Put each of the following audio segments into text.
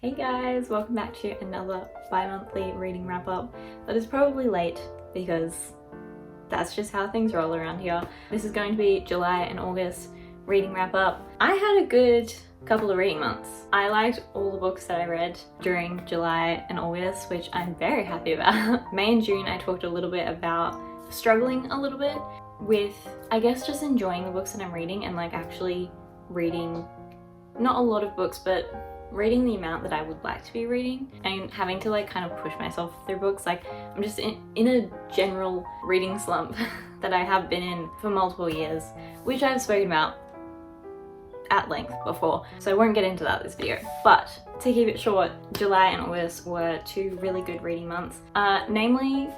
Hey guys, welcome back to another bi-monthly reading wrap up that is probably late because that's just how things roll around here. This is going to be July and August reading wrap up. I had a good couple of reading months. I liked all the books that I read during July and August, which I'm very happy about. May and June I talked a little bit about struggling a little bit with, I guess, just enjoying the books that I'm reading and like actually reading not a lot of books, but reading the amount that I would like to be reading and having to like kind of push myself through books. Like I'm just in a general reading slump that I have been in for multiple years, which I've spoken about at length before, so I won't get into that this video. But to keep it short, July and August were two really good reading months, namely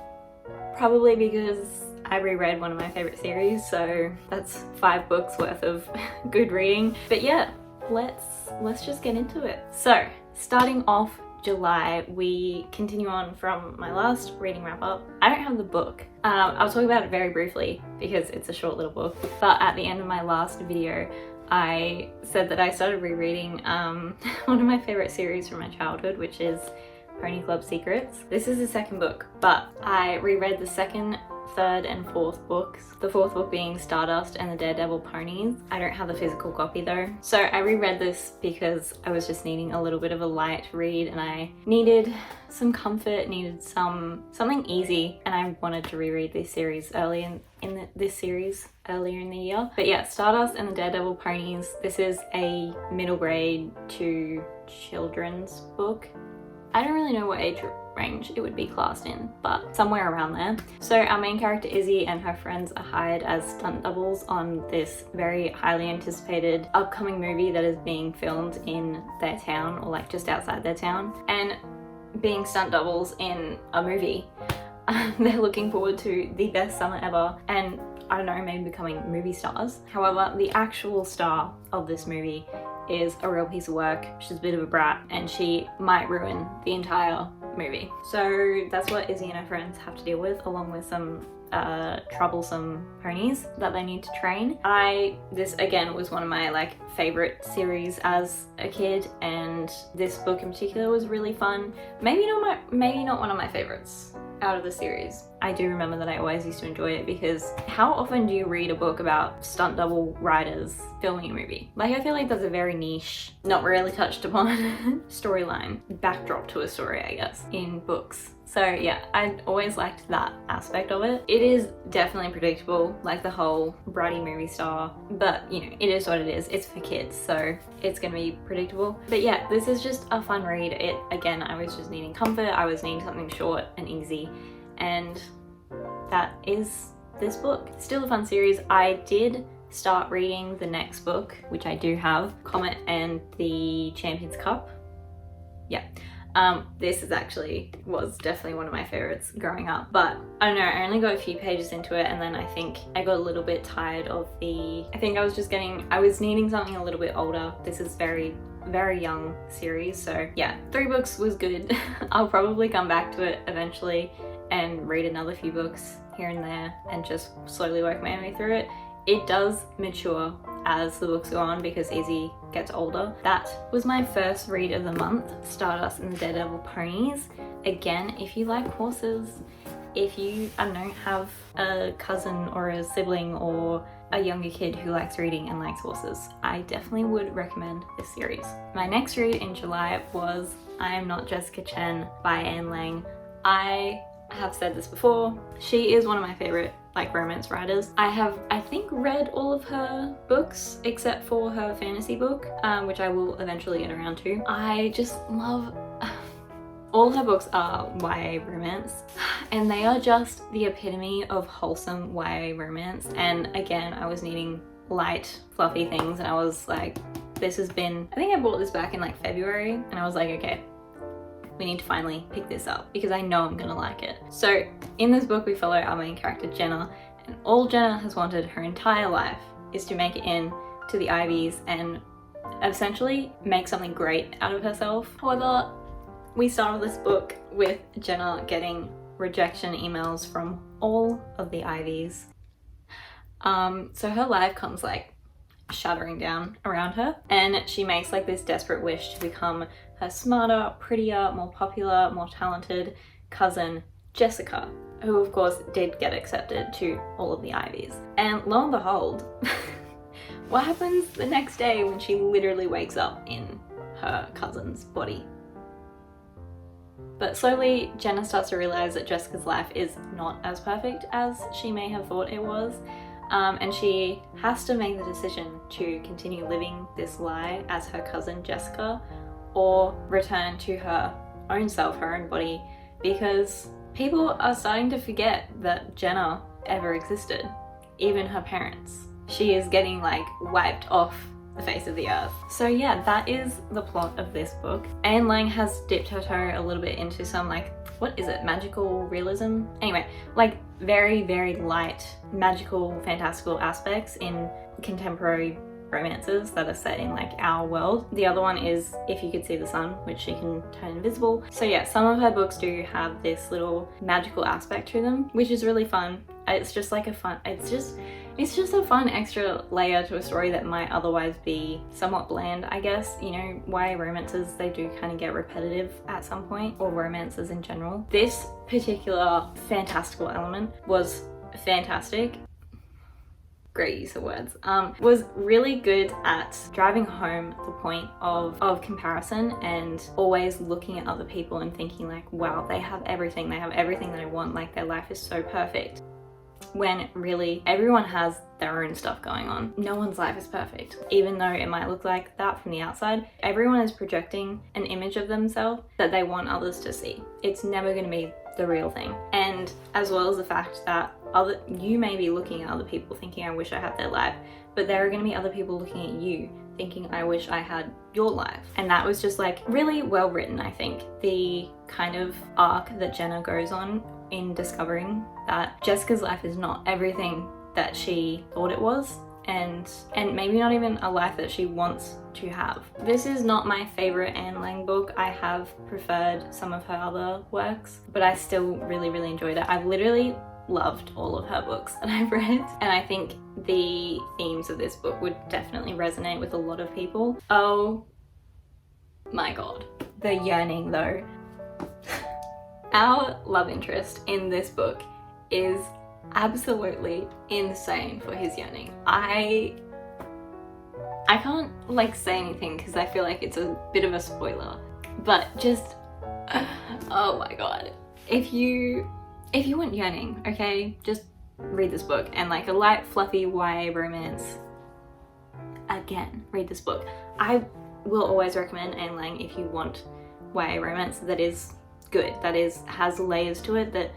probably because I reread one of my favorite series, so that's 5 books worth of good reading. But yeah, let's just get into it. So starting off July, we continue on from my last reading wrap up. I don't have the book. I'll talk about it very briefly because it's a short little book, but at the end of my last video I said that I started rereading one of my favorite series from my childhood, which is Pony Club Secrets. This is the second book, but I reread the second, third and fourth books. The fourth book being Stardust and the Daredevil Ponies. I don't have the physical copy though. So I reread this because I was just needing a little bit of a light read and I needed some comfort, needed something easy, and I wanted to reread this series earlier in the year. But yeah, Stardust and the Daredevil Ponies. This is a middle grade to children's book. I don't really know what age range it would be classed in, but somewhere around there. So our main character Izzy and her friends are hired as stunt doubles on this very highly anticipated upcoming movie that is being filmed in their town, or like just outside their town. And being stunt doubles in a movie, they're looking forward to the best summer ever and, I don't know, maybe becoming movie stars. However, the actual star of this movie is a real piece of work. She's a bit of a brat and she might ruin the entire movie. So that's what Izzy and her friends have to deal with, along with some troublesome ponies that they need to train. This again was one of my like favorite series as a kid, and this book in particular was really fun. Maybe not one of my favorites out of the series. I do remember that I always used to enjoy it because how often do you read a book about stunt double riders filming a movie? Like I feel like that's a very niche, not really touched upon storyline, backdrop to a story, I guess, in books. So yeah, I always liked that aspect of it. It is definitely predictable, like the whole bratty movie star, but you know, it is what it is. It's for kids, so it's gonna be predictable. But yeah, this is just a fun read. Again, I was just needing comfort. I was needing something short and easy, and that is this book. Still a fun series. I did start reading the next book, which I do have, Comet and the Champions Cup. Yeah. This was definitely one of my favorites growing up, but I don't know, I only got a few pages into it and then I think I got a little bit tired of I was needing something a little bit older. This is very young series, so yeah, 3 books was good. I'll probably come back to it eventually and read another few books here and there and just slowly work my way through it. It does mature as the books go on because Izzy gets older. That was my first read of the month, Stardust and the Daredevil Ponies. Again, if you like horses, if you, I don't know, have a cousin or a sibling or a younger kid who likes reading and likes horses, I definitely would recommend this series. My next read in July was I Am Not Jessica Chen by Anne Lang. I have said this before, she is one of my favorite like romance writers. I think read all of her books except for her fantasy book, which I will eventually get around to. I just love all her books are YA romance, and they are just the epitome of wholesome YA romance. And again, I was needing light, fluffy things, and I was like, I think I bought this back in like February, and I was like, okay, we need to finally pick this up because I know I'm gonna like it. So in this book we follow our main character Jenna, and all Jenna has wanted her entire life is to make it in to the Ivies and essentially make something great out of herself. However, we start this book with Jenna getting rejection emails from all of the Ivies. So her life comes like shattering down around her, and she makes like this desperate wish to become her smarter, prettier, more popular, more talented cousin Jessica, who of course did get accepted to all of the Ivies. And lo and behold, what happens the next day when she literally wakes up in her cousin's body? But slowly, Jenna starts to realize that Jessica's life is not as perfect as she may have thought it was. And she has to make the decision to continue living this lie as her cousin Jessica, or return to her own self, her own body, because people are starting to forget that Jenna ever existed, even her parents. She is getting like wiped off the face of the earth. So yeah, that is the plot of this book. Anne Lang has dipped her toe a little bit into some like, what is it, magical realism? Anyway, like very, very light magical, fantastical aspects in contemporary romances that are set in like our world. The other one is If You Could See the Sun, which she can turn invisible. So yeah, some of her books do have this little magical aspect to them, which is really fun. It's just like it's just a fun extra layer to a story that might otherwise be somewhat bland, I guess. You know, YA romances, they do kind of get repetitive at some point, or romances in general. This particular fantastical element was fantastic. Great use of words. Was really good at driving home the point of comparison, and always looking at other people and thinking like, wow, they have everything that I want, like their life is so perfect. When really everyone has their own stuff going on. No one's life is perfect. Even though it might look like that from the outside, everyone is projecting an image of themselves that they want others to see. It's never going to be the real thing. And as well as the fact that you may be looking at other people thinking, I wish I had their life, but there are going to be other people looking at you thinking, I wish I had your life. And that was just like really well written, I think. The kind of arc that Jenna goes on in discovering that Jessica's life is not everything that she thought it was, and maybe not even a life that she wants to have. This is not my favorite Anne Lang book. I have preferred some of her other works, but I still really, really enjoyed it. I've literally loved all of her books that I've read, and I think the themes of this book would definitely resonate with a lot of people. Oh my god, the yearning though. Our love interest in this book is absolutely insane for his yearning. I can't like say anything because I feel like it's a bit of a spoiler, but just oh my god, if you want yearning, okay, just read this book. And like a light fluffy YA romance, again, read this book. I will always recommend Anne Lang if you want YA romance that is good, that has layers to it, that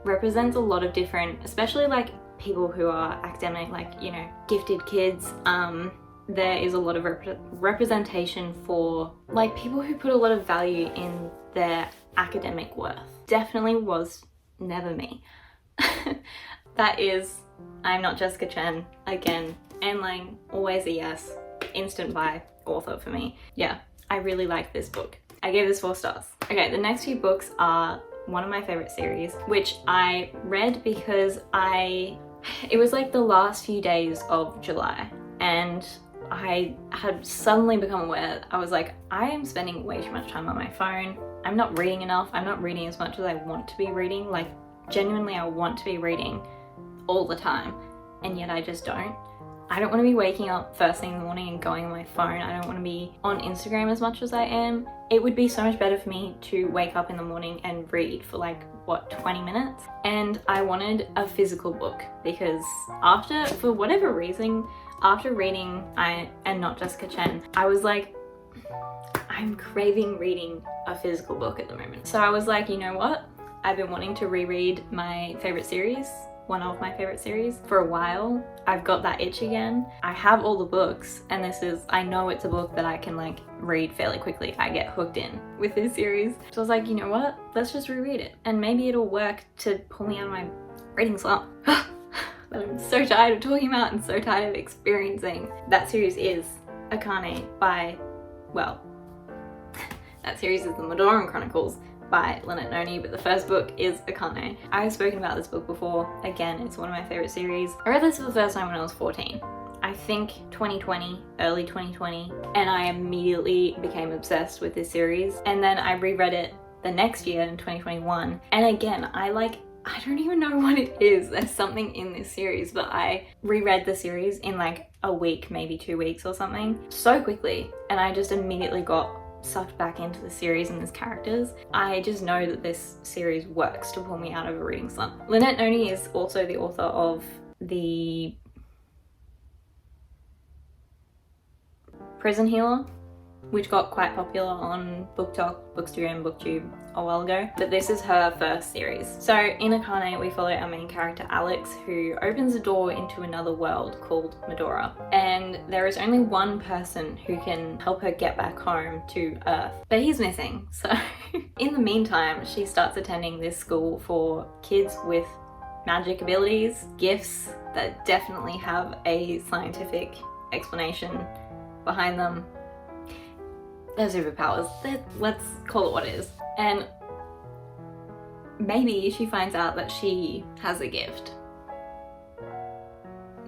represents a lot of different, especially like people who are academic, like, you know, gifted kids. There is a lot of representation for like people who put a lot of value in their academic worth. Definitely was never me. That is, I'm Not Jessica Chen. Again, Anne Lang, always a yes. Instant buy author for me. Yeah, I really like this book. I gave this 4 stars. Okay, the next few books are one of my favorite series, which I read because it was like the last few days of July, and I had suddenly become aware. I was like, I am spending way too much time on my phone. I'm not reading enough. I'm not reading as much as I want to be reading. Like, genuinely, I want to be reading all the time, and yet I just don't. I don't want to be waking up first thing in the morning and going on my phone. I don't want to be on Instagram as much as I am. It would be so much better for me to wake up in the morning and read for like, what, 20 minutes? And I wanted a physical book because for whatever reason, after reading I Am Not Jessica Chen, I was like, I'm craving reading a physical book at the moment. So I was like, you know what? I've been wanting to reread my favorite series, one of my favorite series, for a while. I've got that itch again. I have all the books, and I know it's a book that I can like read fairly quickly. I get hooked in with this series. So I was like, you know what? Let's just reread it. And maybe it'll work to pull me out of my reading slump that I'm so tired of talking about and so tired of experiencing. That series is Akane by, well, that series is the Medoran Chronicles by Lynette Noni, but the first book is Akane. I've spoken about this book before. Again, it's one of my favorite series. I read this for the first time when I was 14. I I think 2020, early 2020, and I immediately became obsessed with this series. And then I reread it the next year in 2021, and again, I don't even know what it is. There's something in this series, but I reread the series in like a week, maybe 2 weeks or something, so quickly, and I just immediately got sucked back into the series and its characters. I just know that this series works to pull me out of a reading slump. Lynette Noni is also the author of the Prison Healer, which got quite popular on booktok, bookstagram, booktube a while ago, but this is her first series. So in Akane, we follow our main character Alex, who opens a door into another world called Medoran, and there is only one person who can help her get back home to Earth, but he's missing. So in the meantime, she starts attending this school for kids with magic abilities, gifts that definitely have a scientific explanation behind them. They're superpowers. Let's call it what it is. And maybe she finds out that she has a gift.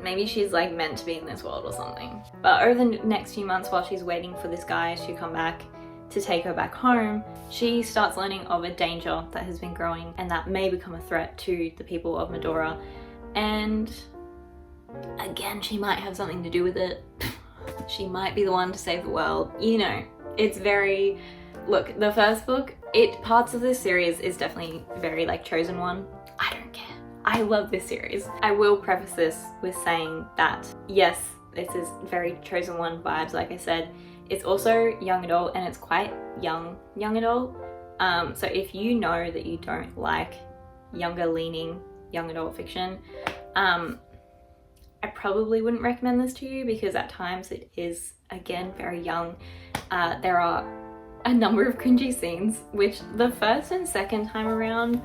Maybe she's like meant to be in this world or something. But over the next few months, while she's waiting for this guy to come back to take her back home, she starts learning of a danger that has been growing and that may become a threat to the people of Medoran. And again, she might have something to do with it. She might be the one to save the world. You know, it's very... Look, the first book, parts of this series is definitely very like chosen one. I don't care. I love this series. I will preface this with saying that yes, this is very chosen one vibes, like I said. It's also young adult, and it's quite young adult. So if you know that you don't like younger leaning young adult fiction, I probably wouldn't recommend this to you, because at times it is, again, very young. There are a number of cringy scenes, which the first and second time around,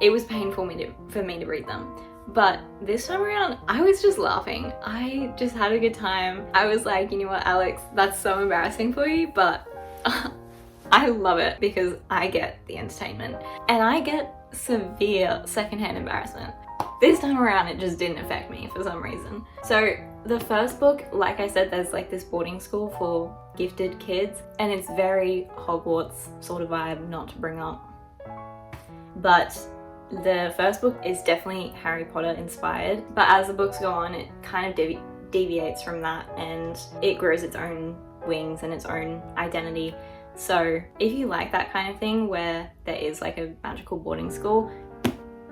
it was painful for me to read them. But this time around, I was just laughing. I just had a good time. I was like, you know what, Alex, that's so embarrassing for you, but I love it because I get the entertainment and I get severe secondhand embarrassment. This time around, it just didn't affect me for some reason. So the first book, like I said, there's like this boarding school for gifted kids, and it's very Hogwarts sort of vibe, not to bring up. But the first book is definitely Harry Potter inspired, but as the books go on, it kind of deviates from that, and it grows its own wings and its own identity. So if you like that kind of thing where there is like a magical boarding school,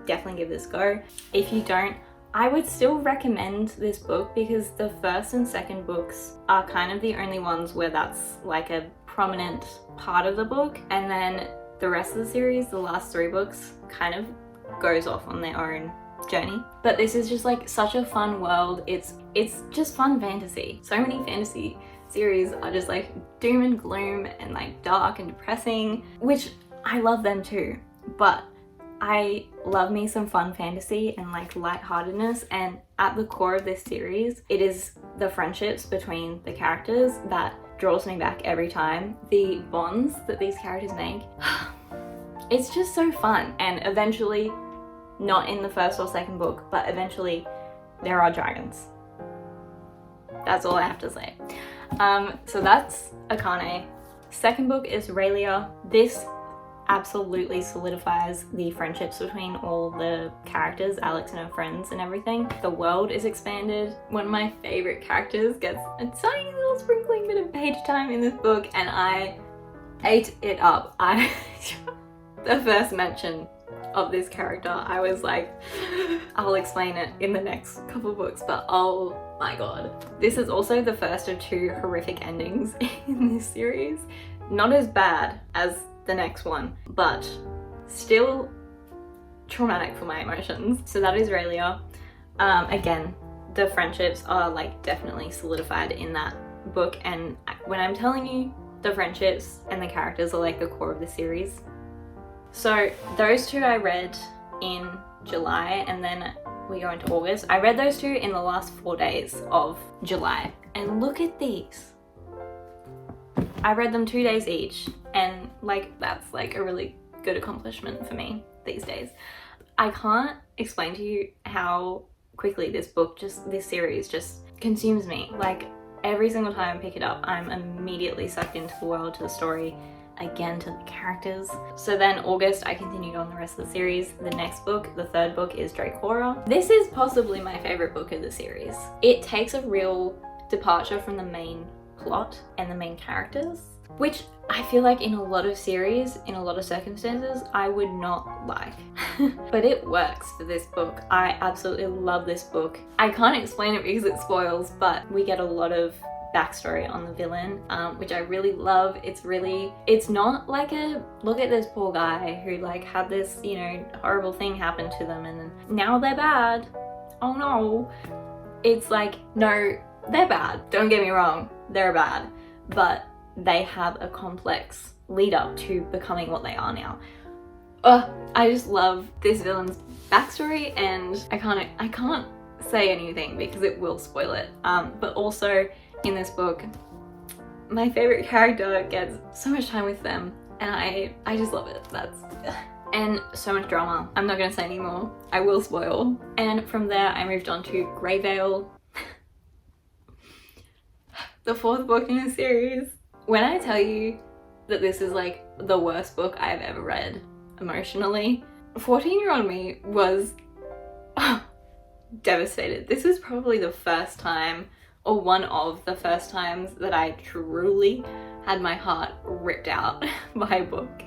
definitely give this a go. If you don't, I would still recommend this book, because the first and second books are kind of the only ones where that's like a prominent part of the book, and then the rest of the series, the last 3 books, kind of goes off on their own journey. But this is just like such a fun world. It's just fun fantasy. So many fantasy series are just like doom and gloom and like dark and depressing, which I love them too, but I love me some fun fantasy and like lightheartedness, and at the core of this series, it is the friendships between the characters that draws me back every time. The bonds that these characters make, it's just so fun. And eventually, not in the first or second book, but eventually there are dragons. That's all I have to say. So that's Akane. Second book is Raelia. This absolutely solidifies the friendships between all the characters, Alex and her friends and everything. The world is expanded. One of my favorite characters gets a tiny little sprinkling bit of page time in this book, and I ate it up. The first mention of this character, I was like, I'll explain it in the next couple books, but oh my god. This is also the first of 2 horrific endings in this series. Not as bad as the next one, but still traumatic for my emotions. So that is Raelia. Again, the friendships are like definitely solidified in that book, and when I'm telling you, the friendships and the characters are like the core of the series. So those 2 I read in July, and then we go into August. I read those 2 in the last 4 days of July, and look at these. I read them 2 days each, and like that's like a really good accomplishment for me these days. I can't explain to you how quickly this series just consumes me. Like, every single time I pick it up, I'm immediately sucked into the world, to the story, again to the characters. So then August, I continued on the rest of the series. The next book, the third book, is Dracora. This is possibly my favorite book of the series. It takes a real departure from the main plot and the main characters, which I feel like in a lot of series, in a lot of circumstances, I would not like. But it works for this book. I absolutely love this book. I can't explain it because it spoils, but we get a lot of backstory on the villain, which I really love. It's not like a, look at this poor guy who like had this, you know, horrible thing happen to them and then now they're bad. Oh no. It's like, no, they're bad. Don't get me wrong, they're bad. But they have a complex lead up to becoming what they are now. I just love this villain's backstory, and I can't say anything because it will spoil it. But also in this book, my favorite character gets so much time with them, and I just love it. And so much drama. I'm not gonna say anymore. I will spoil. And from there, I moved on to Greyvale, the fourth book in the series. When I tell you that this is like the worst book I've ever read emotionally, 14-year-old me was devastated. This is probably the first time, or one of the first times, that I truly had my heart ripped out by a book.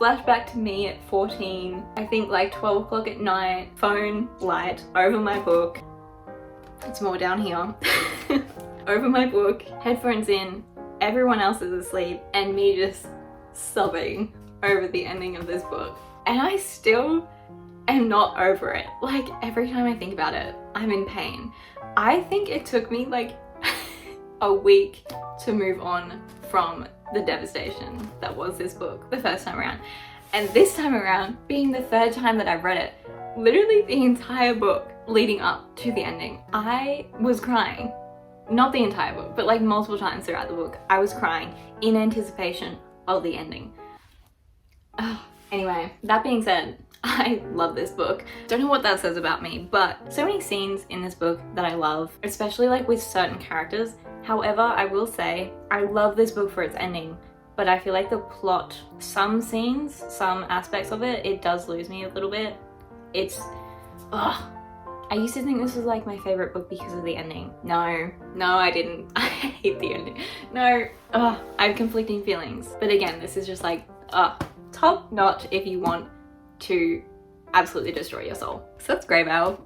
Flashback to me at 14, I think like 12 o'clock at night, phone light over my book. It's more down here. Over my book, headphones in, everyone else is asleep, and me just sobbing over the ending of this book. And I still am not over it. Like, every time I think about it, I'm in pain. I think it took me like a week to move on from the devastation that was this book the first time around. And this time around, being the third time that I've read it, literally the entire book leading up to the ending, I was crying. Not the entire book, but like multiple times throughout the book, I was crying in anticipation of the ending. Anyway, that being said, I love this book. Don't know what that says about me, but so many scenes in this book that I love, especially like with certain characters. However, I will say, I love this book for its ending, but I feel like the plot, some scenes, some aspects of it, it does lose me a little bit. I used to think this was like my favorite book because of the ending. No, I didn't. I hate the ending. No, I have conflicting feelings. But again, this is just like, top notch if you want to absolutely destroy your soul. So that's Greyvale.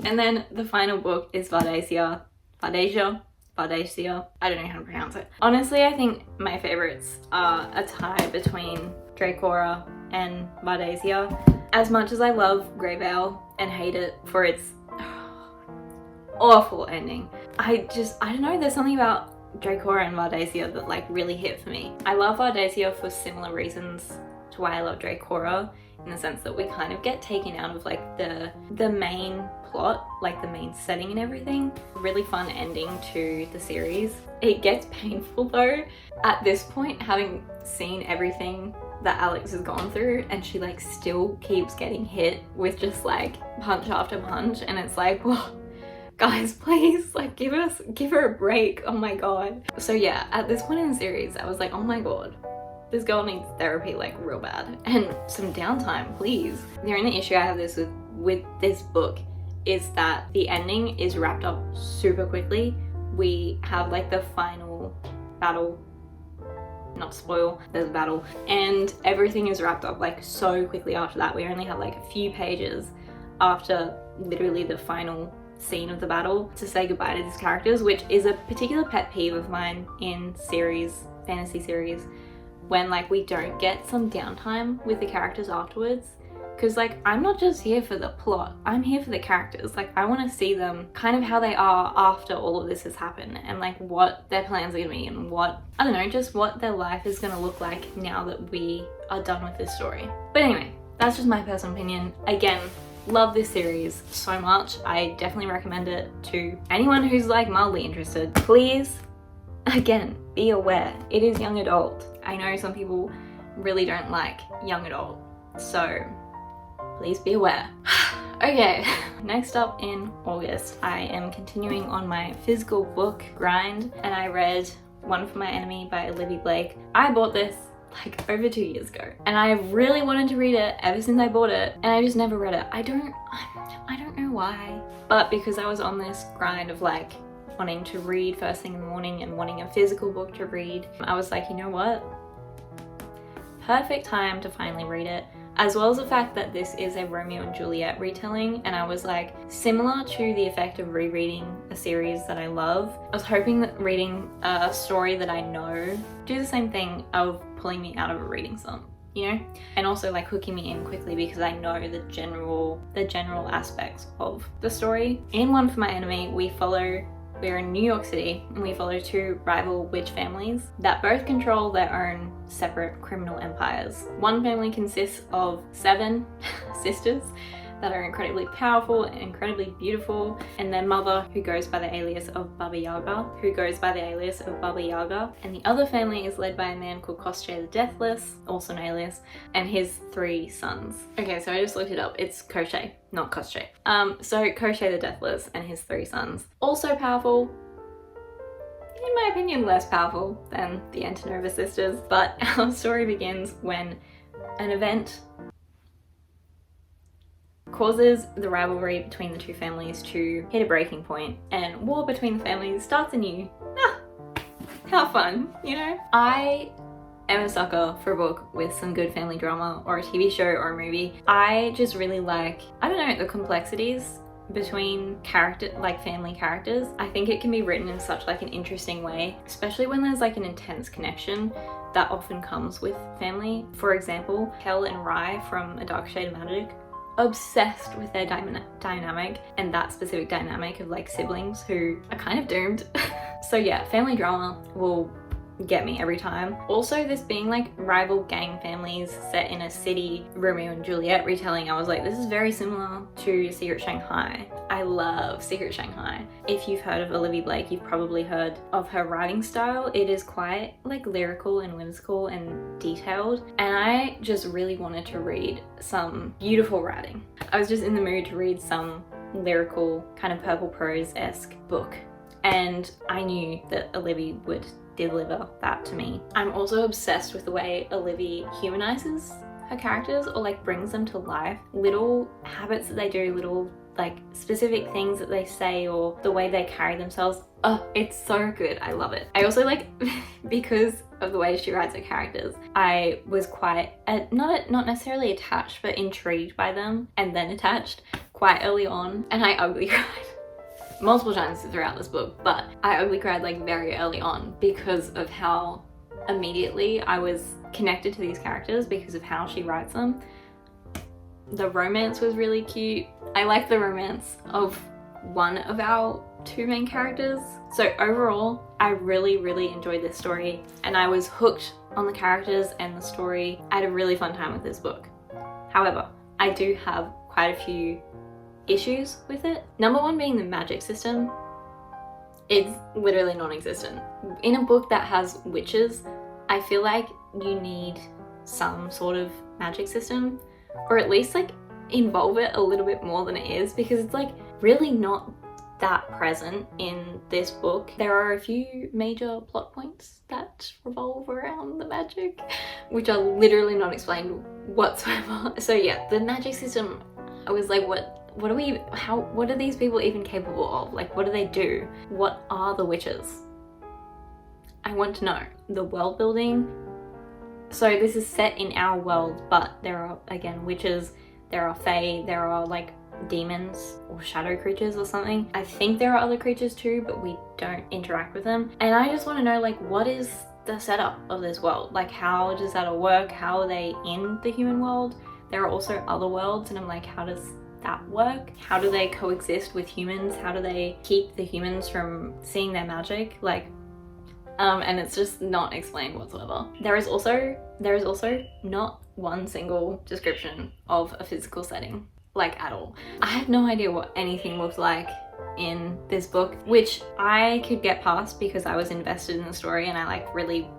And then the final book is Vardasia. I don't know how to pronounce it. Honestly, I think my favorites are a tie between Dracora and Vardasia. As much as I love Greyvale and hate it for its awful ending, I don't know, there's something about Dracora and Vardasia that like really hit for me. I love Vardasia for similar reasons to why I love Dracora, in the sense that we kind of get taken out of like the main plot, like the main setting and everything. Really fun ending to the series. It gets painful though at this point, having seen everything that Alex has gone through, and she like still keeps getting hit with just like punch after punch, and it's like, well, guys, please, like give her a break. Oh my god. So yeah, at this point in the series, I was like, oh my god, this girl needs therapy like real bad, and some downtime, please. The only issue I have with this book is that the ending is wrapped up super quickly. We have like the final battle, not to spoil, there's a battle, and everything is wrapped up like so quickly after that. We only have like a few pages after literally the final scene of the battle to say goodbye to these characters, which is a particular pet peeve of mine in fantasy series, when like we don't get some downtime with the characters afterwards. Because like, I'm not just here for the plot, I'm here for the characters. Like, I want to see them kind of how they are after all of this has happened, and like what their plans are gonna be, and what, I don't know, just what their life is gonna look like now that we are done with this story. But anyway, that's just my personal opinion. Again, love this series so much. I definitely recommend it to anyone who's like mildly interested. Please, again, be aware, it is young adult. I know some people really don't like young adult, so please be aware. Okay, next up in August, I am continuing on my physical book grind, and I read One for My Enemy by Olivie Blake. I bought this like over 2 years ago, and I really wanted to read it ever since I bought it, and I just never read it. I don't know why, but because I was on this grind of like wanting to read first thing in the morning and wanting a physical book to read, I was like, you know what? Perfect time to finally read it. As well as the fact that this is a Romeo and Juliet retelling, and I was like, similar to the effect of rereading a series that I love, I was hoping that reading a story that I know do the same thing of pulling me out of a reading slump, you know? And also like hooking me in quickly because I know the general aspects of the story. In One for My Enemy, we're in New York City, and we follow two rival witch families that both control their own separate criminal empires. One family consists of 7 sisters that are incredibly powerful and incredibly beautiful, and their mother, who goes by the alias of Baba Yaga, and the other family is led by a man called Koschei the Deathless, also an alias, and his 3 sons. Okay, so I just looked it up. It's Koschei, not Koschei. So Koschei the Deathless and his 3 sons. Also powerful, in my opinion less powerful than the Antonova sisters, but our story begins when an event causes the rivalry between the 2 families to hit a breaking point, and war between the families starts anew. How fun, you know? I am a sucker for a book with some good family drama, or a TV show or a movie. I just really like, I don't know, the complexities between family characters. I think it can be written in such like an interesting way, especially when there's like an intense connection that often comes with family. For example, Kel and Rye from A Dark Shade of Magic, obsessed with their dynamic, and that specific dynamic of like siblings who are kind of doomed. So yeah, family drama will get me every time. Also, this being like rival gang families set in a city Romeo and Juliet retelling, I was like, this is very similar to Secret Shanghai. I love Secret Shanghai. If you've heard of Olivie Blake, you've probably heard of her writing style. It is quite like lyrical and whimsical and detailed, and I just really wanted to read some beautiful writing. I was just in the mood to read some lyrical kind of purple prose-esque book, and I knew that Olivie would deliver that to me. I'm also obsessed with the way Olivie humanizes her characters, or like brings them to life. Little habits that they do, little like specific things that they say, or the way they carry themselves. Oh, it's so good. I love it. I also like, because of the way she writes her characters, I was quite, not necessarily attached, but intrigued by them, and then attached quite early on, and I ugly cried multiple times throughout this book, but I ugly cried like very early on because of how immediately I was connected to these characters because of how she writes them. The romance was really cute. I like the romance of one of our 2 main characters. So overall, I really enjoyed this story, and I was hooked on the characters and the story. I had a really fun time with this book. However, I do have quite a few issues with it. Number 1 being the magic system. It's literally non-existent. In a book that has witches, I feel like you need some sort of magic system, or at least like involve it a little bit more than it is, because it's like really not that present in this book. There are a few major plot points that revolve around the magic, which are literally not explained whatsoever. So yeah, the magic system, I was like, what are these people even capable of? Like, what do they do? What are the witches? I want to know. The world building. So this is set in our world, but there are, again, witches, there are fae, there are like demons or shadow creatures or something. I think there are other creatures too, but we don't interact with them. And I just want to know, like, what is the setup of this world? Like, how does that all work? How are they in the human world? There are also other worlds, and I'm like, how does that work? How do they coexist with humans? How do they keep the humans from seeing their magic? Like, and it's just not explained whatsoever. There is also not one single description of a physical setting, like at all. I had no idea what anything looked like in this book, which I could get past because I was invested in the story, and I like really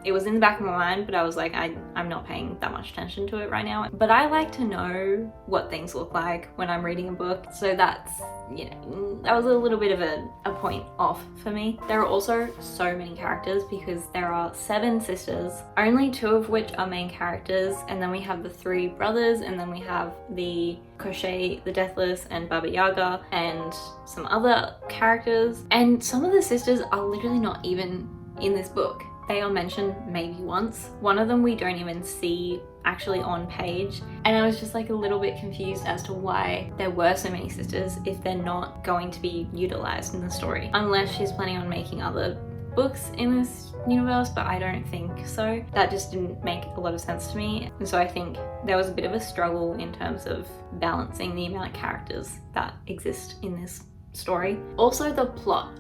it was in the back of my mind, but I was like, I'm not paying that much attention to it right now. But I like to know what things look like when I'm reading a book, so that's, you know, that was a little bit of a point off for me. There are also so many characters because there are 7 sisters, only 2 of which are main characters, and then we have the 3 brothers, and then we have the Koschei the Deathless and Baba Yaga and some other characters, and some of the sisters are literally not even in this book. They are mentioned maybe once. One of them we don't even see actually on page, and I was just like a little bit confused as to why there were so many sisters if they're not going to be utilized in the story, unless she's planning on making other books in this universe, but I don't think so. That just didn't make a lot of sense to me, and so I think there was a bit of a struggle in terms of balancing the amount of characters that exist in this story. Also, the plot.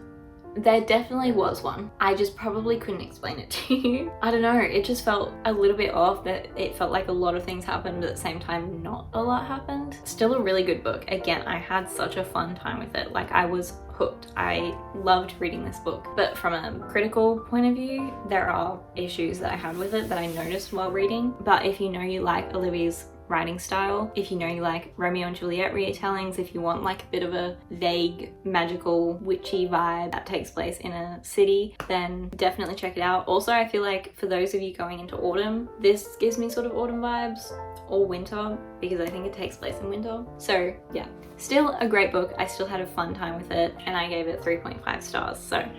There definitely was one. I just probably couldn't explain it to you. I don't know, it just felt a little bit off, that it felt like a lot of things happened, but at the same time not a lot happened. Still a really good book. Again, I had such a fun time with it. Like, I was hooked. I loved reading this book. But from a critical point of view, there are issues that I had with it that I noticed while reading. But if you know you like Olivie's writing style, if you know you like Romeo and Juliet retellings, if you want like a bit of a vague, magical, witchy vibe that takes place in a city, then definitely check it out. Also, I feel like for those of you going into autumn, this gives me sort of autumn vibes, or winter, because I think it takes place in winter. So yeah, still a great book. I still had a fun time with it, and I gave it 3.5 stars. So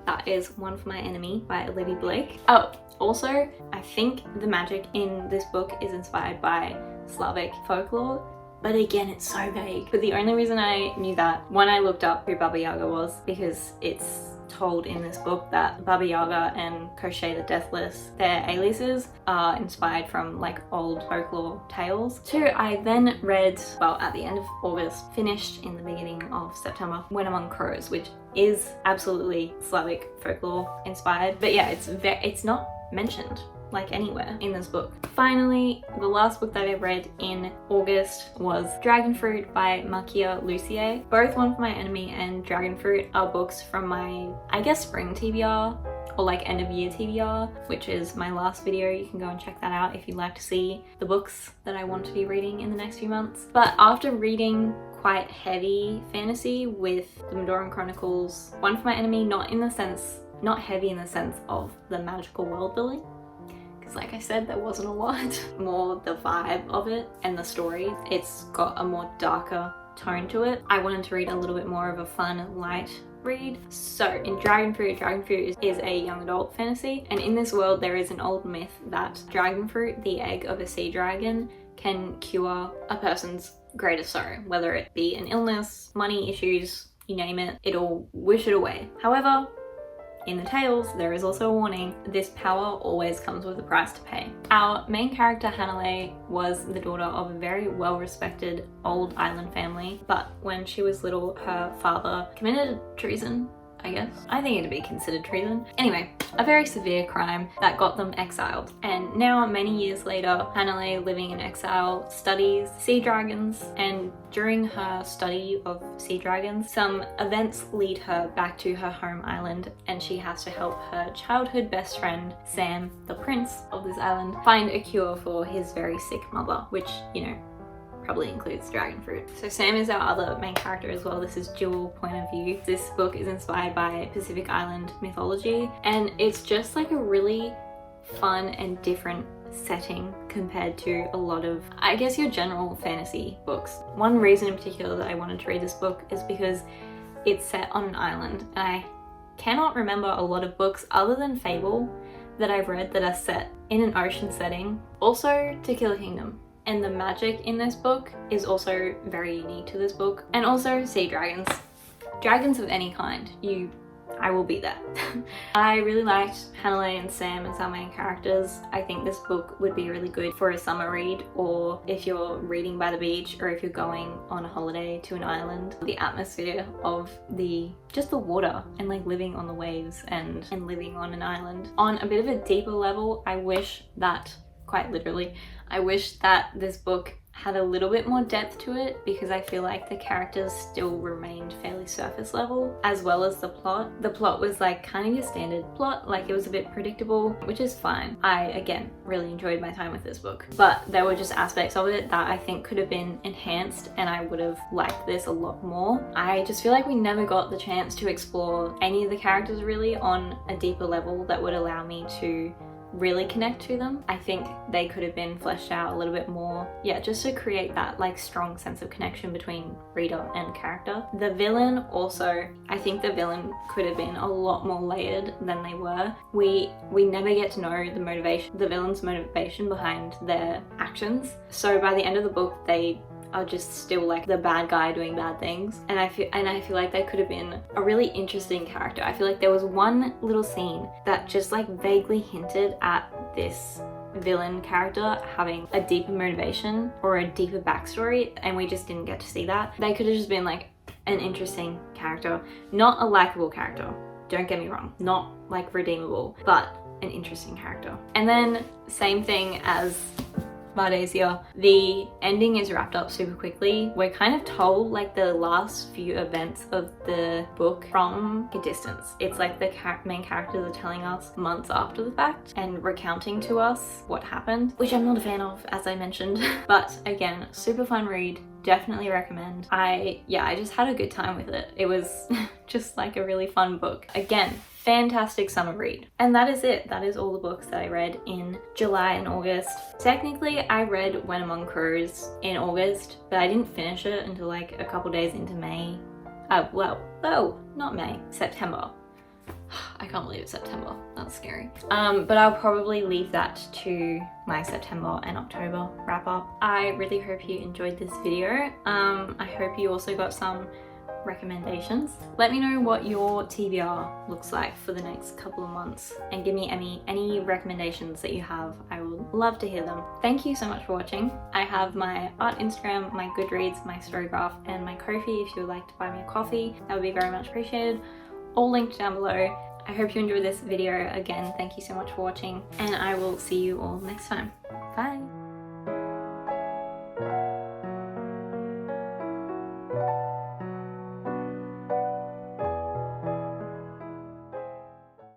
that is One for My Enemy by Olivia Blake. Oh, also, I think the magic in this book is inspired by Slavic folklore, but again, it's so vague. But the only reason I knew that, when I looked up who Baba Yaga was, because it's told in this book that Baba Yaga and Koschei the Deathless, their aliases are inspired from like old folklore tales. 2, I then read, well, at the end of August, finished in the beginning of September, When Among Crows, which is absolutely Slavic folklore inspired. But yeah, it's not mentioned like anywhere in this book. Finally, the last book that I read in August was Dragonfruit by Makia Lucier. Both One for My Enemy and Dragonfruit are books from my, I guess, spring TBR, or like end of year TBR, which is my last video. You can go and check that out if you'd like to see the books that I want to be reading in the next few months. But after reading quite heavy fantasy with the Medoran Chronicles, One for My Enemy, not heavy in the sense of the magical world building, because like I said, there wasn't a lot, more the vibe of it and the story. It's got a more darker tone to it. I wanted to read a little bit more of a fun, light read. So in Dragonfruit is a young adult fantasy, and in this world there is an old myth that Dragonfruit, the egg of a sea dragon, can cure a person's greatest sorrow, whether it be an illness, money issues, you name it, it'll wish it away. However, in the tales, there is also a warning. This power always comes with a price to pay. Our main character, Hanalei, was the daughter of a very well-respected old island family, but when she was little, her father committed treason, I guess. I think it'd be considered treason. Anyway, a very severe crime that got them exiled. And now, many years later, Hanalei, living in exile, studies sea dragons, and during her study of sea dragons, some events lead her back to her home island, and she has to help her childhood best friend, Sam, the prince of this island, find a cure for his very sick mother, which, you know, probably includes Dragonfruit. So Sam is our other main character as well. This is dual point of view. This book is inspired by Pacific Island mythology, and it's just like a really fun and different setting compared to a lot of, I guess, your general fantasy books. One reason in particular that I wanted to read this book is because it's set on an island, and I cannot remember a lot of books other than Fable that I've read that are set in an ocean setting. Also To Kill a Kingdom. And the magic in this book is also very unique to this book. And also sea dragons. Dragons of any kind. I will be there. I really liked Hanalei and Sam as our main characters. I think this book would be really good for a summer read, or if you're reading by the beach, or if you're going on a holiday to an island. The atmosphere of just the water, and like living on the waves and living on an island. On a bit of a deeper level, I wish that, quite literally, I wish that this book had a little bit more depth to it, because I feel like the characters still remained fairly surface level, as well as the plot. The plot was like kind of your standard plot, like it was a bit predictable, which is fine. I, again, really enjoyed my time with this book, but there were just aspects of it that I think could have been enhanced, and I would have liked this a lot more. I just feel like we never got the chance to explore any of the characters really on a deeper level that would allow me to really connect to them. I think they could have been fleshed out a little bit more, yeah, just to create that like strong sense of connection between reader and character. The villain also, I think the villain could have been a lot more layered than they were. We never get to know the villain's motivation behind their actions, so by the end of the book they are just still like the bad guy doing bad things, and I feel like they could have been a really interesting character. I feel like there was one little scene that just like vaguely hinted at this villain character having a deeper motivation or a deeper backstory, and we just didn't get to see that. They could have just been like an interesting character, not a likable character, don't get me wrong, not like redeemable, but an interesting character. And then same thing as Mardasia, the ending is wrapped up super quickly. We're kind of told like the last few events of the book from a distance. It's like the main characters are telling us months after the fact and recounting to us what happened, which I'm not a fan of, as I mentioned. But again, super fun read, definitely recommend. I just had a good time with it. It was just like a really fun book. Again, fantastic summer read. And that is it. That is all the books that I read in July and August. Technically, I read When Among Crows in August, but I didn't finish it until like a couple days into May. Not May, September. I can't believe it's September. That's scary. But I'll probably leave that to my September and October wrap up. I really hope you enjoyed this video. I hope you also got some recommendations. Let me know what your TBR looks like for the next couple of months, and give me any recommendations that you have. I would love to hear them. Thank you so much for watching. I have my art Instagram, my Goodreads, my Storygraph, and my Ko-fi if you would like to buy me a coffee. That would be very much appreciated. All linked down below. I hope you enjoyed this video. Again, thank you so much for watching, and I will see you all next time.